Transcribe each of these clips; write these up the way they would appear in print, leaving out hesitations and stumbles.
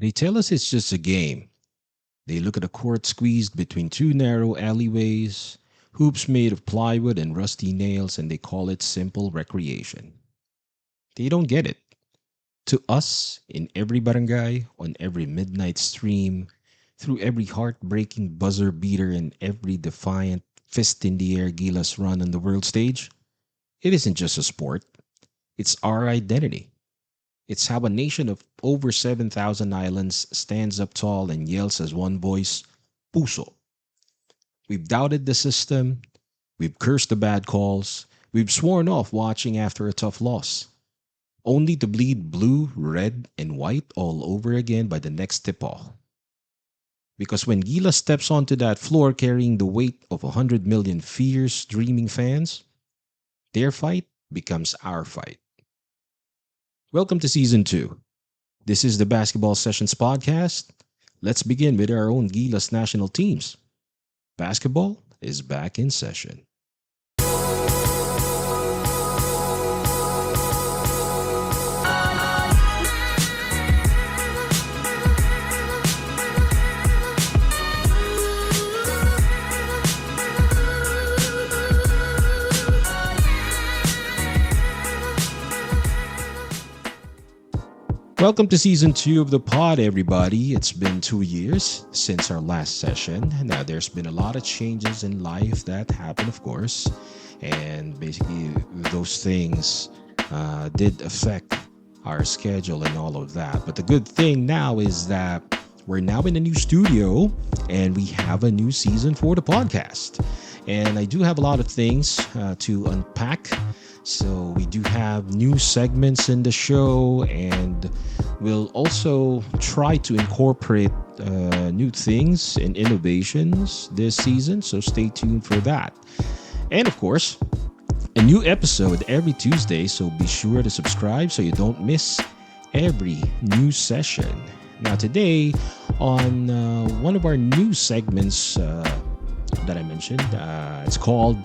They tell us it's just a game. They look at a court squeezed between two narrow alleyways, hoops made of plywood and rusty nails, and they call it simple recreation. They don't get it. To us, in every barangay, on every midnight stream, through every heartbreaking buzzer beater and every defiant fist in the air Gilas run on the world stage, it isn't just a sport, it's our identity. It's how a nation of over 7,000 islands stands up tall and yells as one voice, Puso. We've doubted the system, we've cursed the bad calls, we've sworn off watching after a tough loss, only to bleed blue, red, and white all over again by the next tip-off. Because when Gila steps onto that floor carrying the weight of 100 million fierce, dreaming fans, their fight becomes our fight. Welcome to Season 2. This is the Basketball Sessions podcast. Let's begin with our own Gilas national teams. Basketball is back in session. Welcome to season 2 of the pod, everybody. It's been 2 years since our last session. Now, there's been a lot of changes in life that happened, of course, and basically those things did affect our schedule and all of that. But the good thing now is that we're now in a new studio and we have a new season for the podcast. And I do have a lot of things to unpack. So we do have new segments in the show, and we'll also try to incorporate new things and innovations this season. So stay tuned for that. And of course, a new episode every Tuesday. So be sure to subscribe so you don't miss every new session. Now today, on one of our new segments that I mentioned, it's called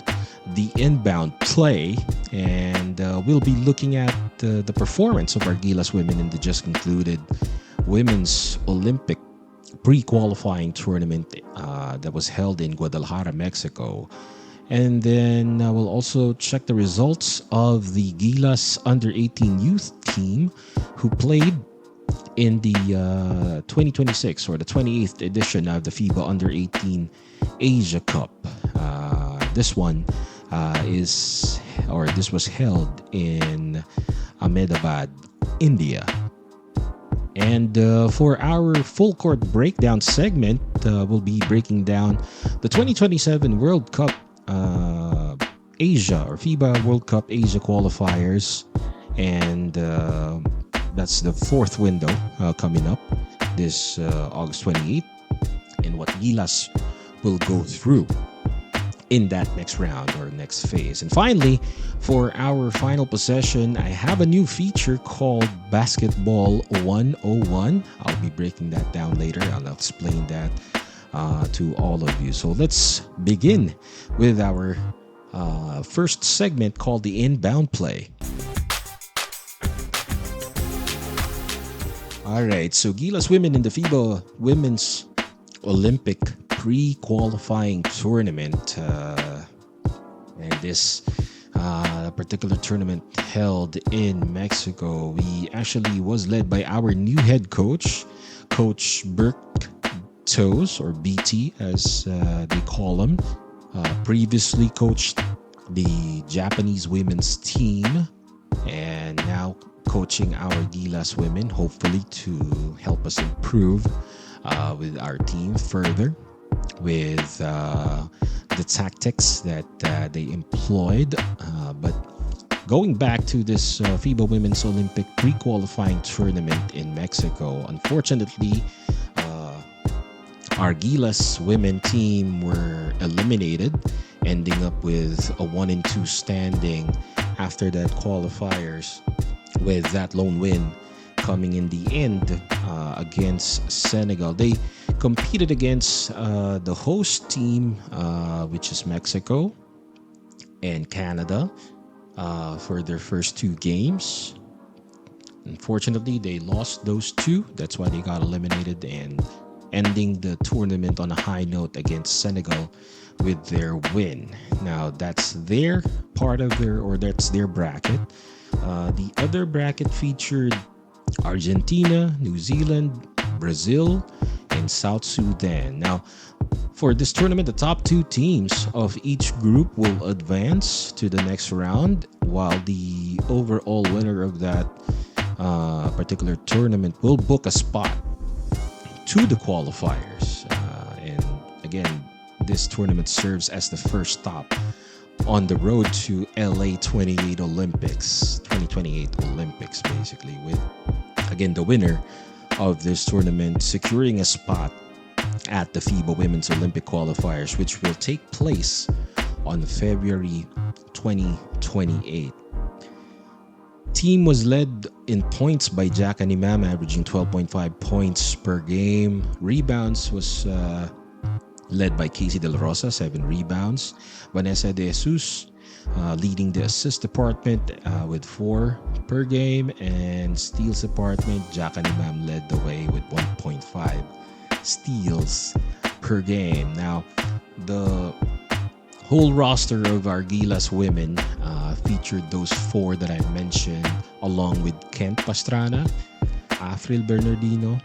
the Inbound Play, and we'll be looking at the performance of our Gilas women in the just concluded Women's Olympic pre-qualifying tournament that was held in Guadalajara, Mexico. And then we'll also check the results of the Gilas under-18 youth team who played in the 2026 or the 28th edition of the FIBA Under-18 Asia Cup. This one this was held in Ahmedabad, India. And for our full court breakdown segment, we'll be breaking down the 2027 World Cup Asia or FIBA World Cup Asia qualifiers, and that's the fourth window coming up this August 28th, and what Gilas will go through in that next round or next phase. And finally, for our final possession, I have a new feature called Basketball 101. I'll be breaking that down later. I'll explain that to all of you. So let's begin with our first segment called the Inbound Play. All right, so Gilas women in the FIBA Women's Olympic pre-qualifying tournament, and this particular tournament held in Mexico. We actually was led by our new head coach, Coach Burke Toes, or BT as they call him. Previously coached the Japanese women's team, and now coaching our Gilas women, hopefully to help us improve with our team further with the tactics that they employed. But going back to this FIBA Women's Olympic pre-qualifying tournament in Mexico, unfortunately, our Gilas women team were eliminated, ending up with a 1-2 standing after that qualifiers, with that lone win coming in the end against Senegal. They competed against the host team, which is Mexico and Canada, for their first two games. Unfortunately, they lost those two. That's why they got eliminated and ending the tournament on a high note against Senegal with their win. Now, that's their part of their, or that's their bracket. The other bracket featured Argentina, New Zealand, Brazil, and South Sudan. Now, for this tournament, the top two teams of each group will advance to the next round, while the overall winner of that particular tournament will book a spot to the qualifiers. And again, this tournament serves as the first stop on the road to LA 2028 Olympics, basically, with again the winner of this tournament securing a spot at the FIBA Women's Olympic qualifiers, which will take place on February 2028. Team was led in points by Jack Animam, averaging 12.5 points per game. Rebounds was led by Casey Del Rosa, 7 rebounds. Vanessa De Jesus leading the assist department with 4 per game. And steals department, Jack Animam led the way with 1.5 steals per game. Now, the whole roster of our GILAS women featured those 4 that I mentioned, along with Kent Pastrana, Afril Bernardino,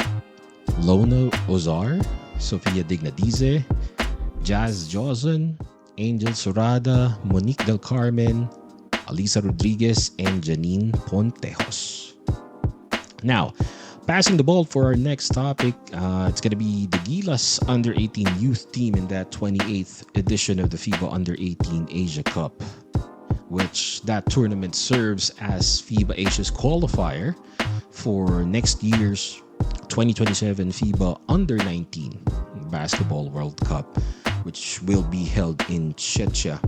Lona Ozar, Sofia Dignadize, Jazz Johnson, Angel Sorada, Monique Del Carmen, Alisa Rodriguez, and Janine Pontejos. Now, passing the ball for our next topic, it's going to be the GILAS Under-18 youth team in that 28th edition of the FIBA Under-18 Asia Cup, which that tournament serves as FIBA Asia's qualifier for next year's 2027 FIBA Under-19 Basketball World Cup, which will be held in Czechia.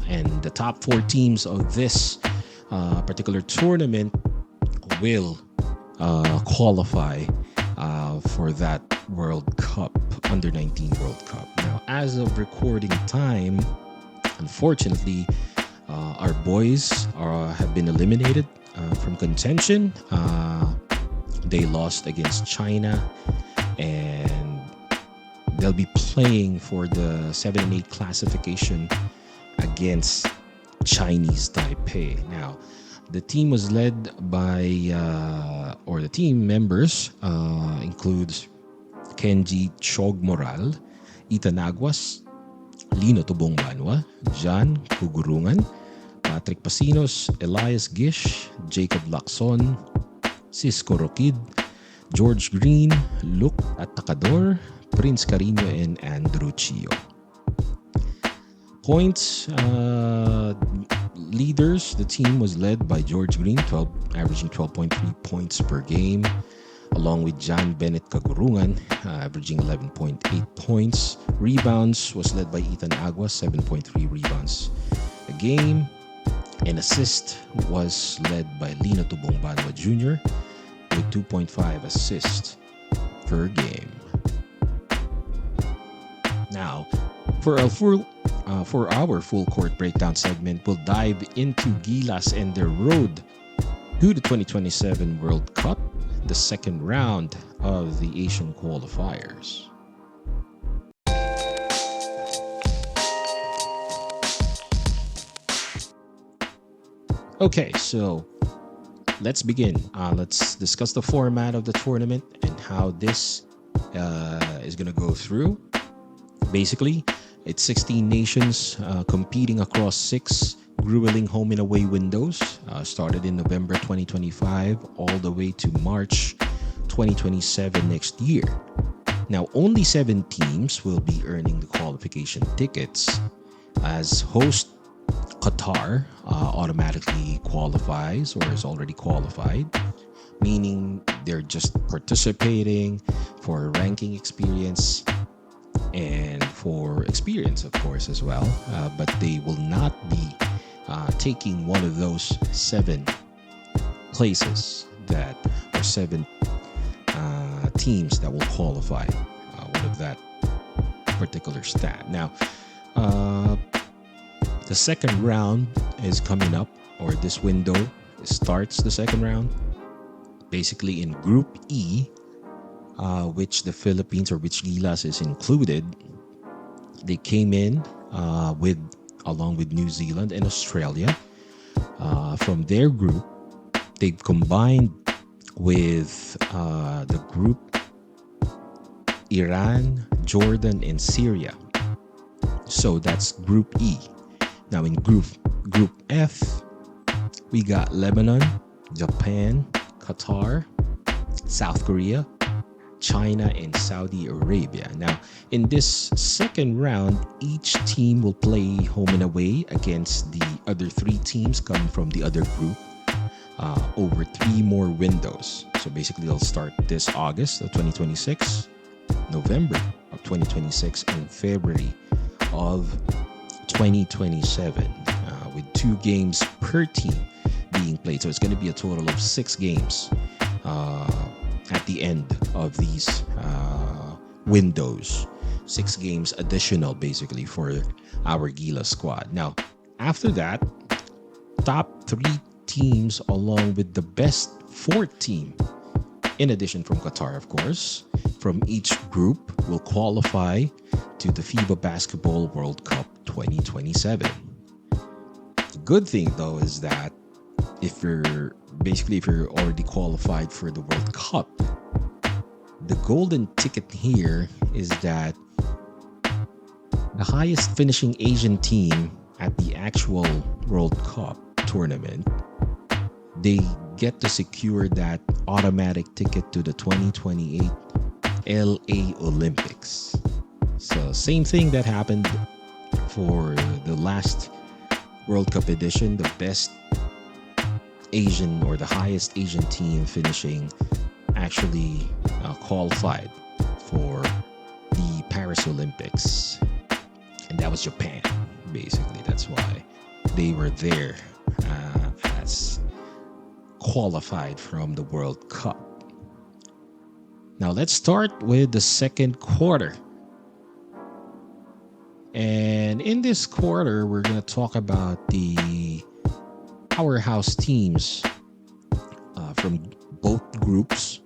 And the top 4 teams of this particular tournament will qualify for that World Cup, Under-19 World Cup. Now, as of recording time, unfortunately, our boys have been eliminated from contention. They lost against China, and they'll be playing for the 7 and 8 classification against Chinese Taipei. Now, the team was led by, or the team members includes Kenji Chog Moral, Ethan Aguas, Lino Tubong Banwa, Jan Kugurungan, Patrick Pasinos, Elias Gish, Jacob Lacson, Cisco Roquid, George Green, Luke Atacador, Prince Carino, and Andrew Chio. Points leaders, the team was led by George Green, averaging 12.3 points per game, along with John Bennett Kagurungan, averaging 11.8 points. Rebounds was led by Ethan Aguas, 7.3 rebounds a game. And assist was led by Lino Tubong Banwa Jr. with 2.5 assists per game. Now, for our full court breakdown segment, we'll dive into GILAS and their road to the 2027 World Cup, the second round of the Asian qualifiers. Okay, so let's begin. Let's discuss the format of the tournament and how this is going to go through. Basically, it's 16 nations competing across 6 grueling home and away windows, started in November 2025 all the way to March 2027 next year. Now, only 7 teams will be earning the qualification tickets, as host Qatar automatically qualifies or is already qualified, meaning they're just participating for ranking experience and for experience, of course, as well. But they will not be taking one of those 7 places that are 7 teams that will qualify one of that particular stat. Now, the second round is coming up, or this window starts the second round Basically, in Group E, which the Philippines or which GILAS is included, they came in with along with New Zealand and Australia. From their group, they combined with the group Iran, Jordan, and Syria. So that's Group E. Now in Group F, we got Lebanon, Japan, Qatar, South Korea, China, and Saudi Arabia. Now, in this second round, each team will play home and away against the other three teams coming from the other group over 3 more windows. So basically, they'll start this August of 2026, November of 2026, and February of 2027, with 2 games per team being played. So it's going to be a total of 6 games at the end of these windows. 6 games additional, basically, for our GILAS squad. Now, after that, top 3 teams along with the best 4 team, in addition from Qatar, of course, from each group will qualify to the FIBA Basketball World Cup 2027. The good thing, though, is that if you're already qualified for the World Cup, the golden ticket here is that the highest finishing Asian team at the actual World Cup tournament, they get to secure that automatic ticket to the 2028 LA Olympics. So same thing that happened for the last World Cup edition, the best Asian or the highest Asian team finishing actually qualified for the Paris Olympics, and that was Japan. Basically, that's why they were there as qualified from the World Cup. Now let's start with the second quarter. And in this quarter, we're going to talk about the powerhouse teams from both groups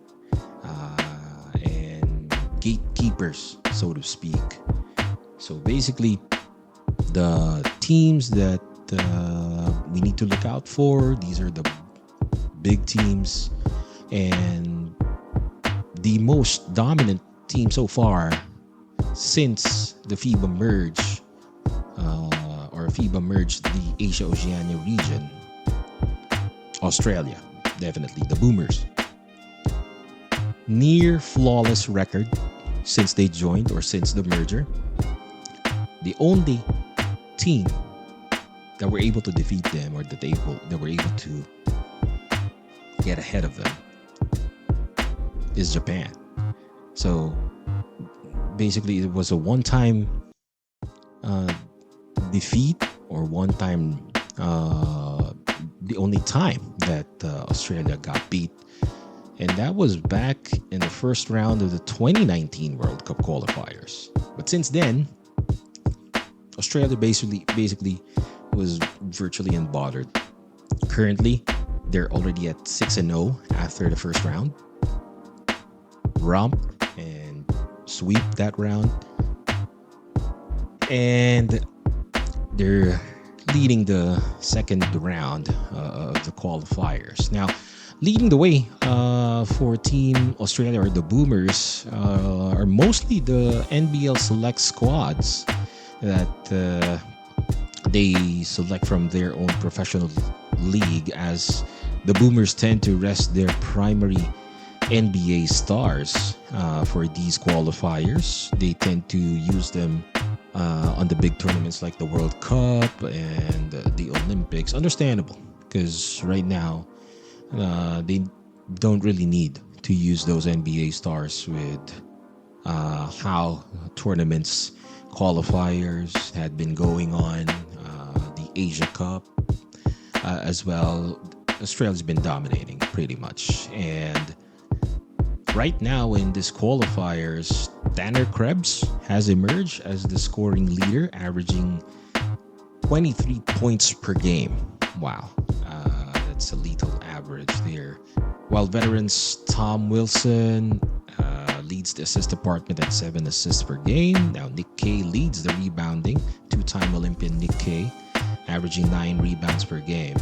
and gatekeepers, so to speak. So basically, the teams that we need to look out for, these are the big teams, and the most dominant team so far since the FIBA merge or FIBA merged the Asia-Oceania region, Australia, definitely the Boomers. Near flawless record since they joined or since the merger. The only team that were able to defeat them or that were able to get ahead of them is Japan. So basically, it was a one-time defeat or one-time the only time that Australia got beat, and that was back in the first round of the 2019 World Cup qualifiers. But since then, Australia basically was virtually unbothered. Currently, they're already at 6-0 after the first round. Romp and sweep that round, and they're leading the second round of the qualifiers. Now, leading the way for Team Australia or the Boomers are mostly the NBL select squads that they select from their own professional league, as the Boomers tend to rest their primary NBA stars for these qualifiers. They tend to use them on the big tournaments like the World Cup and the Olympics. Understandable, because right now they don't really need to use those NBA stars with how tournaments qualifiers had been going on, the Asia Cup as well. Australia's been dominating pretty much, and right now in this qualifiers, Tanner Krebs has emerged as the scoring leader, averaging 23 points per game. Wow, that's a lethal average there. while veterans Tom Wilson leads the assist department at 7 assists per game. Now Nick Kay leads the rebounding, two-time Olympian Nick Kay, averaging 9 rebounds per game.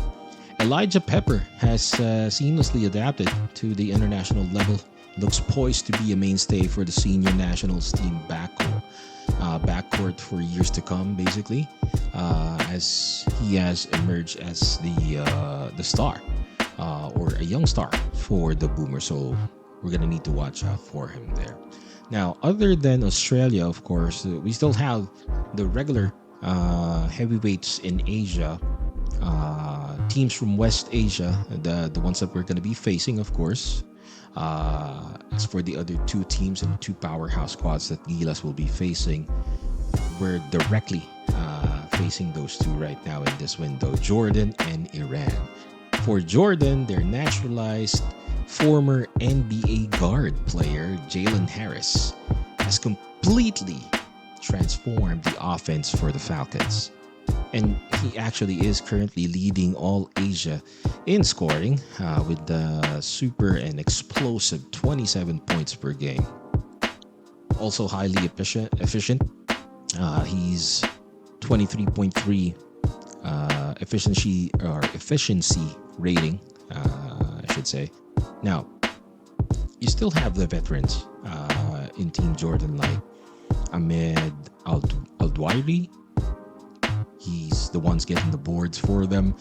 Elijah Pepper has seamlessly adapted to the international level, looks poised to be a mainstay for the senior nationals team backcourt for years to come, basically, as he has emerged as the star or a young star for the Boomers. So we're going to need to watch out for him there. Now, other than Australia, of course, we still have the regular heavyweights in Asia, teams from West Asia, the ones that we're going to be facing, of course. As for the other two teams and two powerhouse squads that GILAS will be facing, we're directly facing those two right now in this window, Jordan and Iran. For Jordan, their naturalized former NBA guard player Jalen Harris has completely transformed the offense for the Falcons. And he actually is currently leading all Asia in scoring with the super and explosive 27 points per game. Also highly efficient. He's 23.3 efficiency rating, I should say. Now, you still have the veterans in Team Jordan like Ahmed Al-Dwairi. He's the ones getting the boards for them.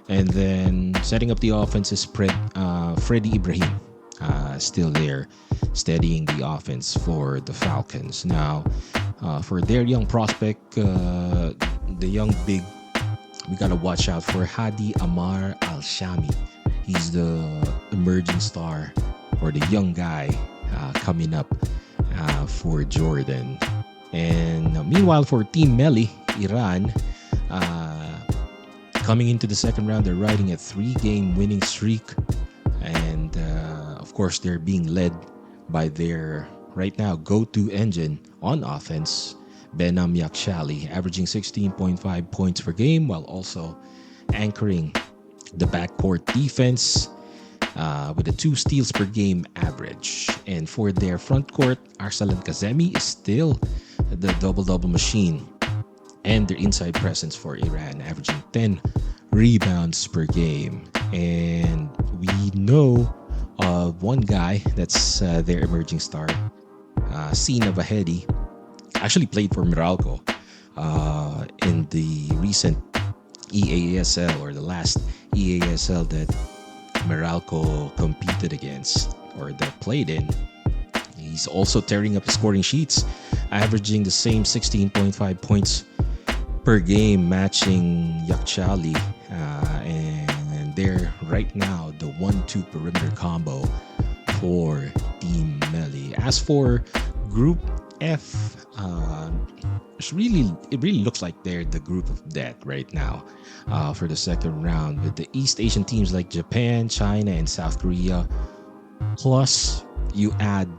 And then setting up the offense is Freddie Ibrahim, still there, steadying the offense for the Falcons. Now, for their young prospect, the young big, we got to watch out for Hadi Amar Al-Shami. He's the emerging star or the young guy coming up for Jordan. And meanwhile, for Team Melli, Iran, coming into the second round, they're riding a 3-game winning streak. And of course, they're being led by their, right now, go-to engine on offense, Benam Yakshali, averaging 16.5 points per game while also anchoring the backcourt defense with a 2 steals per game average. And for their front court, Arsalan Kazemi is still the double-double machine. And their inside presence for Iran, averaging 10 rebounds per game. And we know of one guy that's their emerging star, Sina Vahedi, actually played for Meralco in the recent EASL, or the last EASL that Meralco competed against or that played in. He's also tearing up the scoring sheets, averaging the same 16.5 points per game, matching Yakshali, and they're right now the 1-2 perimeter combo for Team Melli. As for Group F, it really looks like they're the group of death right now for the second round, with the East Asian teams like Japan, China, and South Korea. Plus, you add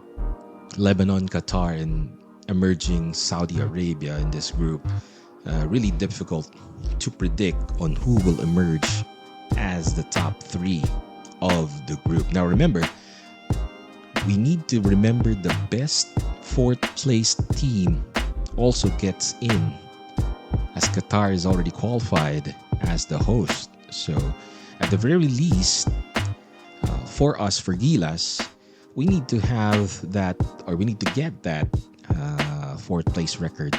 Lebanon, Qatar, and emerging Saudi Arabia in this group. Really difficult to predict on who will emerge as the top 3 of the group. Now remember, we need to remember the best 4th place team also gets in, as Qatar is already qualified as the host. So at the very least, for us, for GILAS, we need to have that, or we need to get that 4th place record.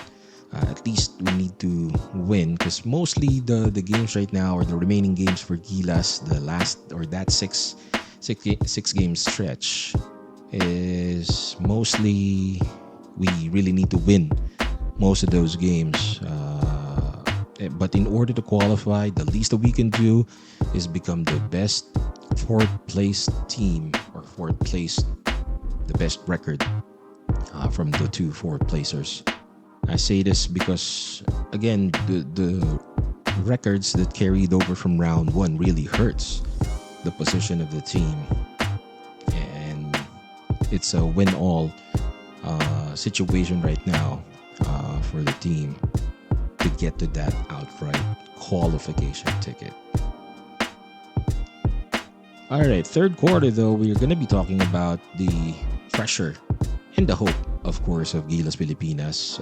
At least we need to win, because mostly the games right now, or the remaining games for GILAS, the last, or that six game stretch, is mostly we really need to win most of those games. But in order to qualify, the least that we can do is become the best 4th place team, or 4th place, the best record from the 2 4th placers. I say this because, again, the records that carried over from round 1 really hurts the position of the team. And it's a win-all situation right now for the team to get to that outright qualification ticket. All right, third quarter though, we're going to be talking about the pressure and the hope, of course, of Gilas Pilipinas.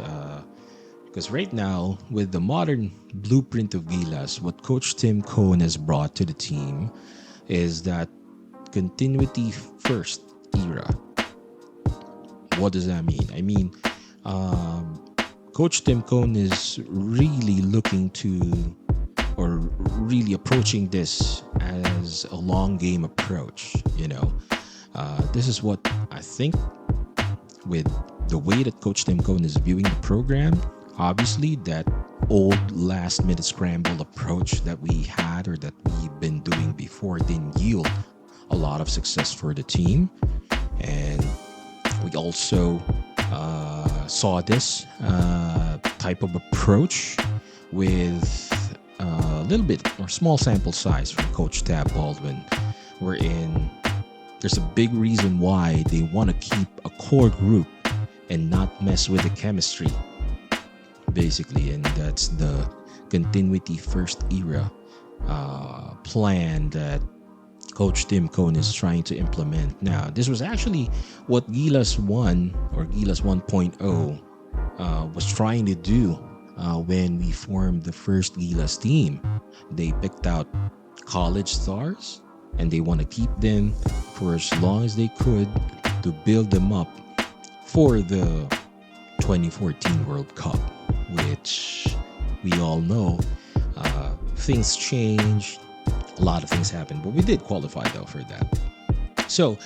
Because right now, with the modern blueprint of Gilas, what Coach Tim Cohn has brought to the team is that continuity first era. What does that mean? I mean, um, Coach Tim Cohn is really looking to, or really approaching this as a long game approach. This is what I think with the way that Coach Tim Cohn is viewing the program. Obviously, that old last minute scramble approach that we had or that we've been doing before didn't yield a lot of success for the team. And we also saw this type of approach with a little bit or small sample size from Coach Tab Baldwin, wherein there's a big reason why they want to keep a core group and not mess with the chemistry, basically. And that's the continuity first era plan that Coach Tim Cohn is trying to implement. Now, this was actually what GILAS 1 or GILAS 1.0 was trying to do when we formed the first GILAS team. They picked out college stars and they want to keep them for as long as they could to build them up for the 2014 World Cup, which we all know things changed. A lot of things happened, but we did qualify though for that. So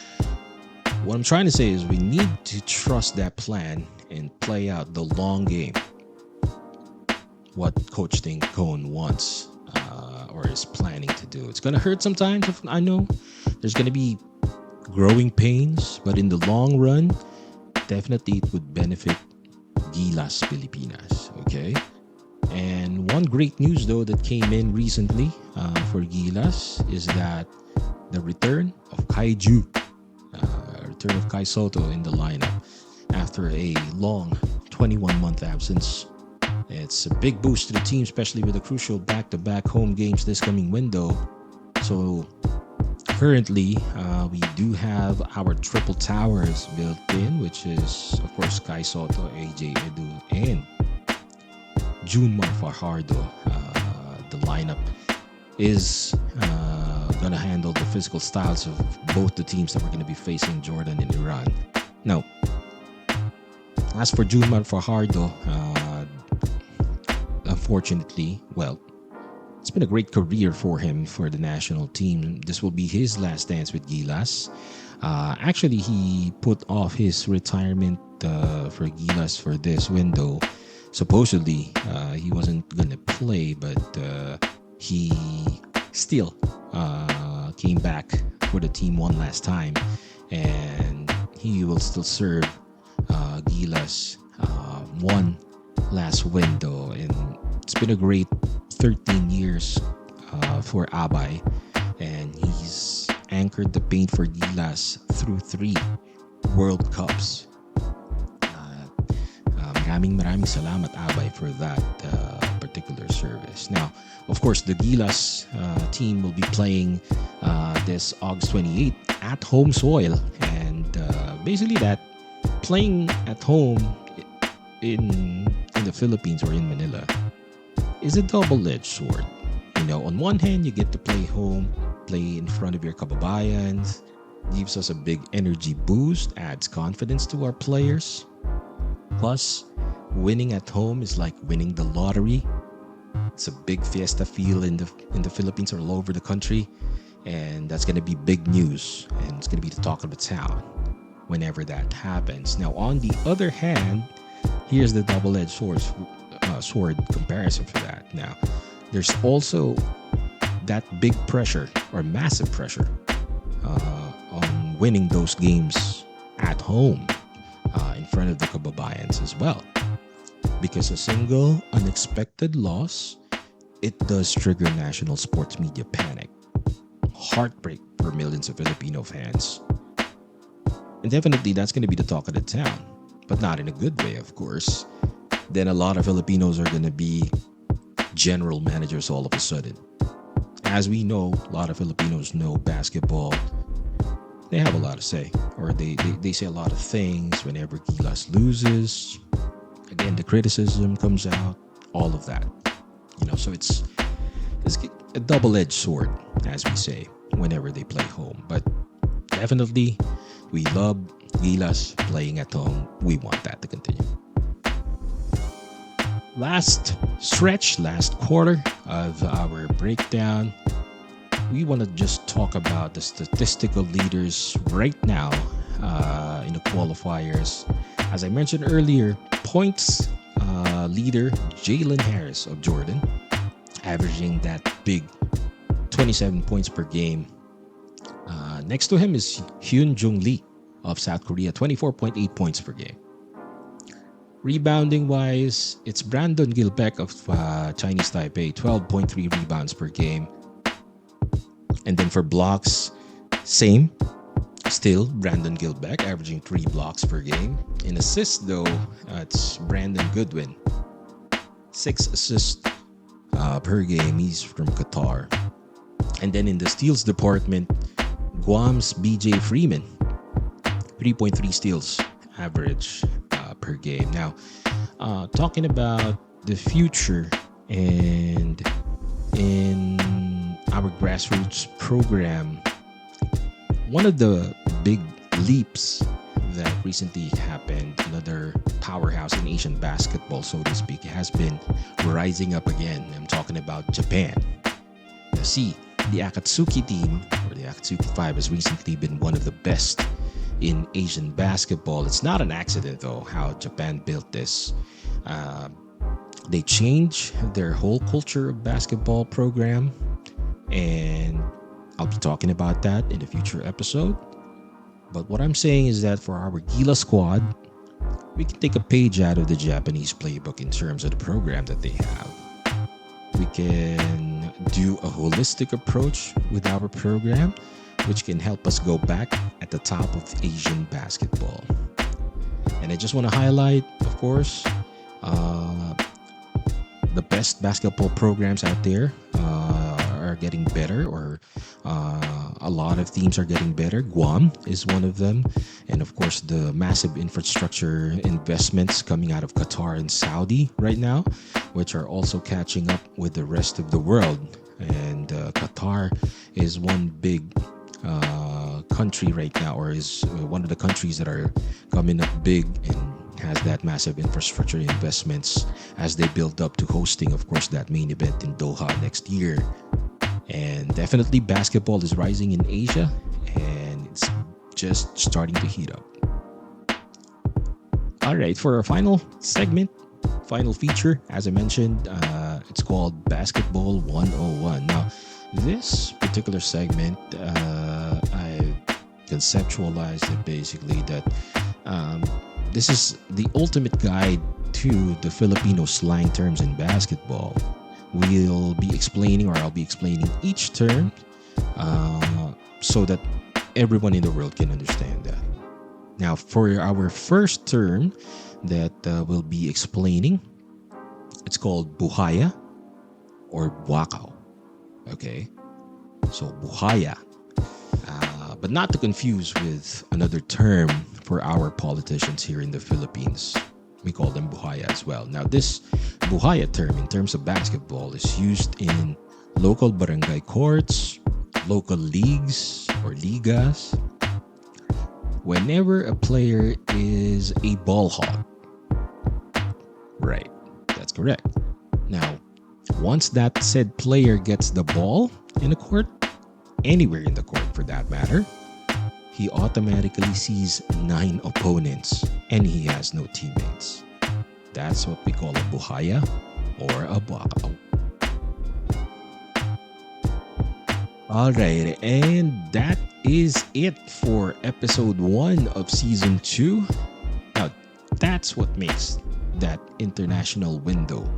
what I'm trying to say is we need to trust that plan and play out the long game. What Coach Tim Cohn wants or is planning to do. It's going to hurt sometimes. I know there's going to be growing pains, but in the long run, definitely it would benefit Gilas Pilipinas. Okay. And one great news though that came in recently for Gilas is that the return of return of Kai Soto in the lineup after a long 21-month absence. It's a big boost to the team, especially with the crucial back-to-back home games this coming window. So currently, we do have our triple towers built in, which is, of course, Kai Soto, AJ Edu, and Junmar Fajardo. The lineup is going to handle the physical styles of both the teams that we're going to be facing, Jordan and Iran. Now, as for Junmar Fajardo, unfortunately, well, it's been a great career for him for the national team. This will be his last dance with Gilas. Actually, he put off his retirement for Gilas for this window. Supposedly, he wasn't going to play, but he still came back for the team one last time. And he will still serve Gilas one last window. And it's been a great 13 years for Abay. And he's anchored the paint for Gilas through 3 World Cups. Maraming salamat, Abay, for that particular service. Now, of course, the Gilas team will be playing this August 28th at home soil. And basically that playing at home in the Philippines or in Manila is a double-edged sword. On one hand, you get to play home, play in front of your kababayans, gives us a big energy boost, adds confidence to our players. Plus, winning at home is like winning the lottery. It's a big fiesta feel in the Philippines or all over the country, and that's going to be big news, and it's going to be the talk of the town whenever that happens. Now, on the other hand, here's the double-edged sword comparison for that. Now, there's also that big pressure or massive pressure on winning those games at home in front of the kababayans as well. Because a single unexpected loss, it does trigger national sports media panic. Heartbreak for millions of Filipino fans. And definitely that's going to be the talk of the town. But not in a good way, of course. Then a lot of Filipinos are going to be general managers all of a sudden. as we know, a lot of Filipinos know basketball. They have a lot to say, or they say a lot of things whenever Gilas loses. Again, the criticism comes out, all of that. So it's a double-edged sword, as we say, whenever they play home. But definitely, we love Gilas playing at home. We want that to continue. Last quarter of our breakdown, we want to just talk about the statistical leaders right now in the qualifiers. As I mentioned earlier, points leader Jalen Harris of Jordan, averaging that big 27 points per game. Next to him is Hyun Jung Lee of South Korea, 24.8 points per game. Rebounding wise, it's Brandon Gilbeck of Chinese Taipei, 12.3 rebounds per game. And then for blocks, same. Still, Brandon Gilbeck averaging 3 blocks per game. In assists, though, it's Brandon Goodwin, 6 assists per game. He's from Qatar. And then in the steals department, Guam's BJ Freeman, 3.3 steals average per game. Now, talking about the future and in our grassroots program, one of the big leaps that recently happened, another powerhouse in Asian basketball, so to speak, has been rising up again. I'm talking about Japan. Now, see, the Akatsuki team, or the Akatsuki 5, has recently been one of the best in Asian basketball. It's not an accident, though, how Japan built this. They changed their whole culture of basketball program, and I'll be talking about that in a future episode. But what I'm saying is that for our Gila squad, we can take a page out of the Japanese playbook in terms of the program that they have. We can do a holistic approach with our program, which can help us go back at the top of Asian basketball. And I just want to highlight, of course, the best basketball programs out there are getting better, or a lot of teams are getting better. Guam is one of them. And of course, the massive infrastructure investments coming out of Qatar and Saudi right now, which are also catching up with the rest of the world. And Qatar is one big country right now, or is one of the countries that are coming up big and has that massive infrastructure investments as they build up to hosting, of course, that main event in Doha next year. And definitely basketball is rising in Asia, and it's just starting to heat up. All right, for our final segment, final feature, as I mentioned, it's called Basketball 101. Now, this particular segment, I conceptualized it basically that this is the ultimate guide to the Filipino slang terms in basketball. I'll be explaining each term so that everyone in the world can understand that. Now, for our first term that we'll be explaining, it's called buhaya or buakaw. Okay, so buhaya, but not to confuse with another term for our politicians here in the Philippines. We call them buhaya as well. Now, this buhaya term in terms of basketball is used in local barangay courts, local leagues or ligas, whenever a player is a ball hog. Right, that's correct. Now, once that said player gets the ball in the court, anywhere in the court for that matter, he automatically sees 9 opponents and he has no teammates. That's what we call a buhaya or a buakaw. Alright, and that is it for episode 1 of season 2. Now, that's what makes that international window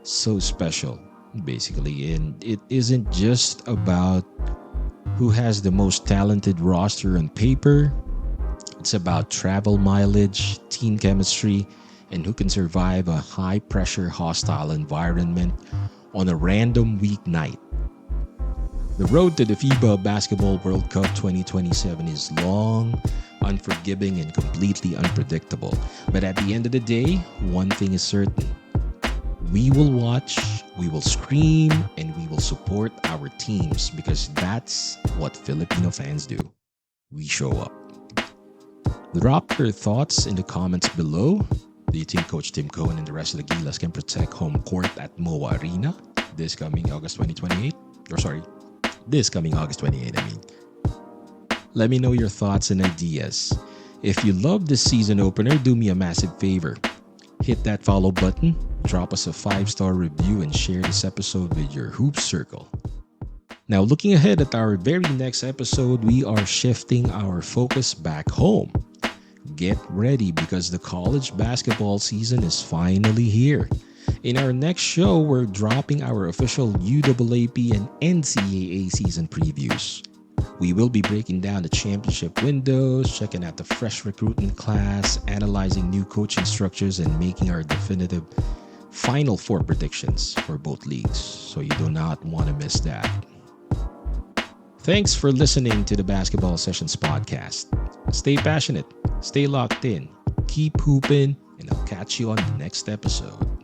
so special, basically. And it isn't just about who has the most talented roster on paper. It's about travel mileage, team chemistry, and who can survive a high-pressure, hostile environment on a random weeknight. The road to the FIBA Basketball World Cup 2027 is long, unforgiving, and completely unpredictable. But at the end of the day, one thing is certain. We will watch, we will scream, and we will support our teams because that's what Filipino fans do. We show up. Drop your thoughts in the comments below. Do you think Coach Tim Cohen and the rest of the GILAS can protect home court at MOA Arena this coming August 2028? This coming August 28, Let me know your thoughts and ideas. If you love this season opener, do me a massive favor. Hit that follow button, drop us a 5-star review, and share this episode with your hoop circle. Now, looking ahead at our very next episode, we are shifting our focus back home. Get ready because the college basketball season is finally here. In our next show, we're dropping our official UAAP and NCAA season previews. We will be breaking down the championship windows, checking out the fresh recruitment class, analyzing new coaching structures, and making our definitive Final Four predictions for both leagues. So you do not want to miss that. Thanks for listening to the Basketball Sessions podcast. Stay passionate, stay locked in, keep hooping, and I'll catch you on the next episode.